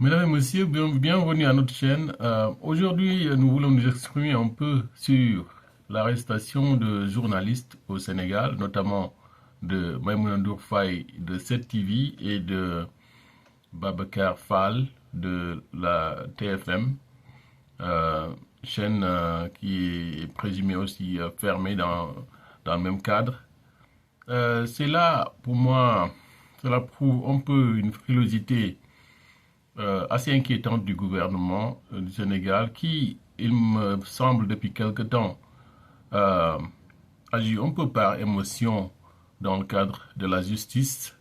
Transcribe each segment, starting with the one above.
Mesdames et messieurs, bienvenue à notre chaîne. Aujourd'hui, nous voulons nous exprimer un peu sur l'arrestation de journalistes au Sénégal, notamment de Maïmouna Ndour Faye de 7TV et de Babacar Fall de la TFM, chaîne qui est présumée aussi fermée dans le même cadre. C'est là, pour moi, cela prouve un peu une frilosité assez inquiétante du gouvernement du Sénégal qui, il me semble, depuis quelque temps, euh, agit un peu par émotion dans le cadre de la justice.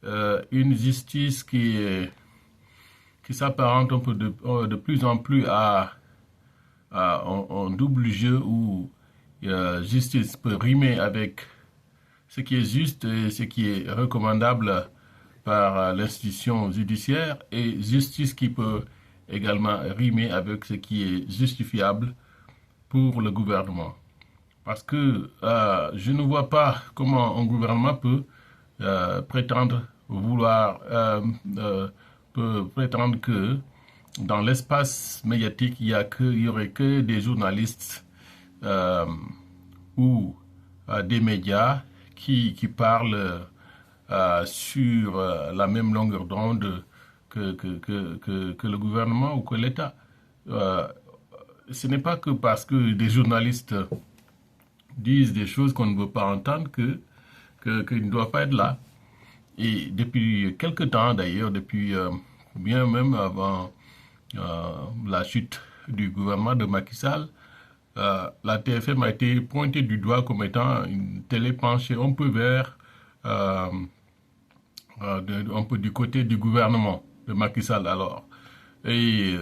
Une justice qui s'apparente un peu de plus en plus à un double jeu où justice peut rimer avec ce qui est juste et ce qui est recommandable par l'institution judiciaire et justice qui peut également rimer avec ce qui est justifiable pour le gouvernement. Parce que je ne vois pas comment un gouvernement peut prétendre vouloir, peut prétendre que dans l'espace médiatique, il y aurait que des journalistes euh, ou des médias qui parlent sur la même longueur d'onde que le gouvernement ou que l'État. Euh, Ce n'est pas que parce que des journalistes disent des choses qu'on ne veut pas entendre qu'ils ne doivent pas être là. Et depuis quelque temps d'ailleurs, depuis bien même avant la chute du gouvernement de Macky Sall, la TFM a été pointée du doigt comme étant une télé penchée un peu vers euh, un peu du côté du gouvernement de Macky Sall alors. Et,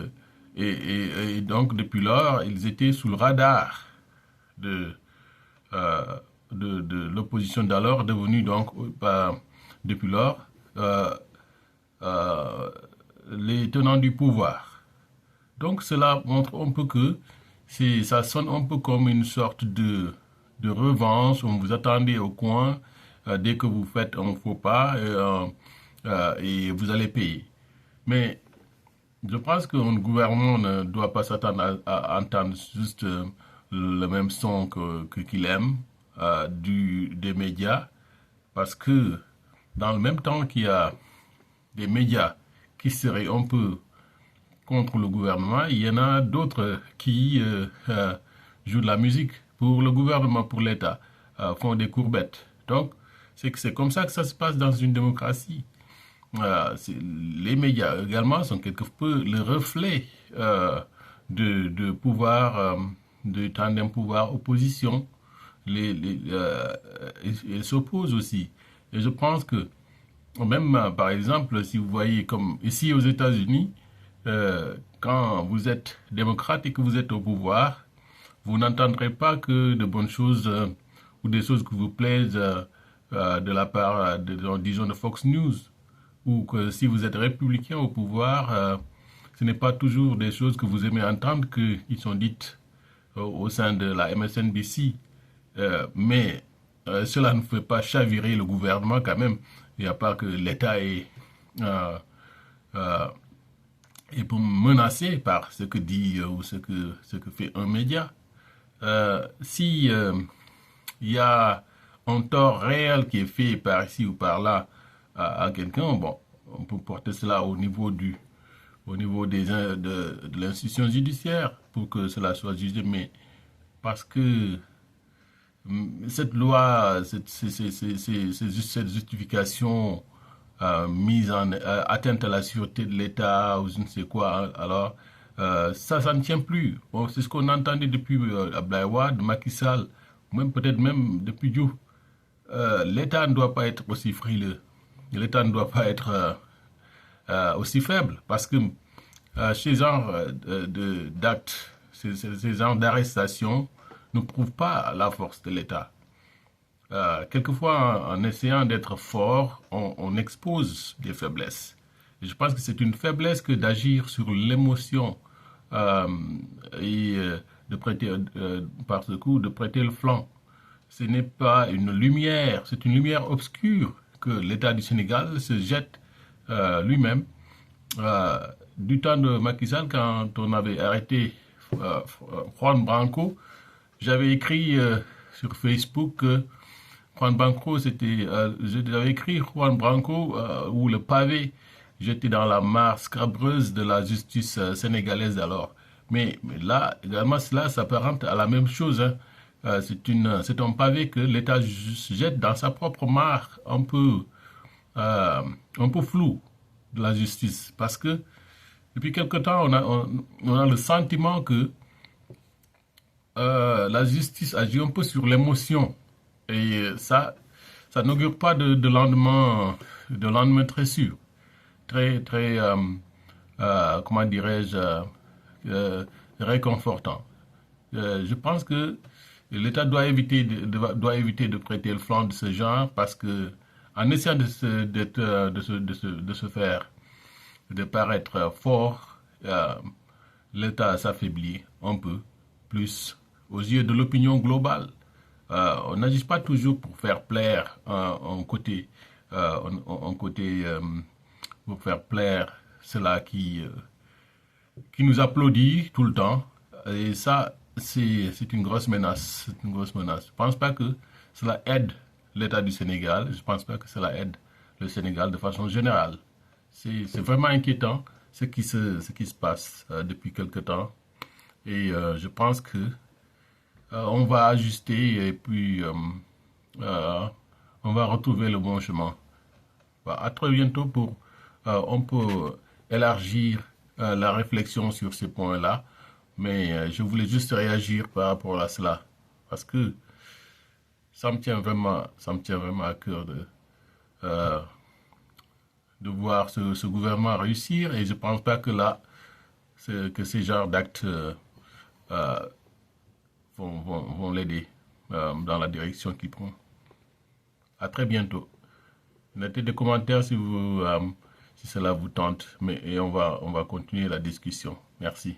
et donc depuis lors, ils étaient sous le radar de, euh, de l'opposition d'alors, devenue donc depuis lors euh, euh, les tenants du pouvoir. Donc cela montre un peu que ça sonne un peu comme une sorte de revanche. On vous attendez au coin dès que vous faites un faux pas et vous allez payer. Mais je pense qu'un gouvernement ne doit pas s'attendre à entendre juste le même son qu'il aime des médias parce que dans le même temps qu'il y a des médias qui seraient un peu contre le gouvernement, il y en a d'autres qui jouent de la musique pour le gouvernement, pour l'État, font des courbettes. Donc, c'est comme ça que ça se passe dans une démocratie. Les médias également sont quelque peu le reflet de pouvoir, de tandem pouvoir-opposition. Ils s'opposent aussi. Et je pense que même, par exemple, si vous voyez comme ici aux États-Unis, quand vous êtes démocrate et que vous êtes au pouvoir, vous n'entendrez pas que de bonnes choses ou des choses qui vous plaisent de la part, disons, de Fox News. Ou que si vous êtes républicain au pouvoir, ce n'est pas toujours des choses que vous aimez entendre qui sont dites au sein de la MSNBC. Mais cela ne fait pas chavirer le gouvernement quand même. Il n'y a pas que l'État euh, euh, est pour menacé par ce que dit ou ce que fait un média. Si il y a un tort réel qui est fait par ici ou par là à quelqu'un, bon, on peut porter cela au niveau de l'institution judiciaire pour que cela soit jugé, mais parce que cette loi, cette justification mise en atteinte à la sûreté de l'État ou je ne sais quoi, alors ça ne tient plus. Bon, c'est ce qu'on entendait depuis Abdoulaye Wade, Macky Sall, même peut-être même depuis Diouf. L'État ne doit pas être aussi frileux. L'État ne doit pas être aussi faible parce que ces genres d'actes, ces genres d'arrestations ne prouvent pas la force de l'État. Quelquefois, en essayant d'être fort, on expose des faiblesses. Et je pense que c'est une faiblesse que d'agir sur l'émotion euh, et de prêter, par ce coup, de prêter le flanc. Ce n'est pas une lumière, c'est une lumière obscure que l'État du Sénégal se jette lui-même euh, du temps de Macky Sall, quand on avait arrêté Juan Branco, j'avais écrit sur Facebook que Juan Branco, j'avais écrit Juan Branco ou le pavé. J'étais dans la mare scabreuse de la justice sénégalaise alors. Mais là, également, cela s'apparente à la même chose, hein. C'est un pavé que l'État jette dans sa propre mare, euh, un peu flou de la justice. Parce que depuis quelque temps, on a le sentiment que la justice agit un peu sur l'émotion. Et ça n'augure pas de lendemain très sûr, très, comment dirais-je, euh, réconfortant. Je pense que l'État doit éviter de prêter le flanc de ce genre parce que en essayant de se faire, de paraître fort, l'État s'affaiblit un peu plus aux yeux de l'opinion globale. On n'agit pas toujours pour faire plaire un côté pour faire plaire cela qui nous applaudit tout le temps. Et ça, c'est une grosse menace. C'est une grosse menace. Je ne pense pas que cela aide l'État du Sénégal. Je ne pense pas que cela aide le Sénégal de façon générale. C'est vraiment inquiétant ce qui se passe depuis quelque temps. Et je pense que on va ajuster et puis euh, on va retrouver le bon chemin. Bah, à très bientôt pour on peut élargir la réflexion sur ces points-là, mais je voulais juste réagir par rapport à cela parce que ça me tient vraiment à cœur euh, de voir ce gouvernement réussir et je pense pas que là que ces genres d'actes euh, vont l'aider dans la direction qu'il prend. À très bientôt. Mettez des commentaires si cela vous tente, mais et on va continuer la discussion. Merci.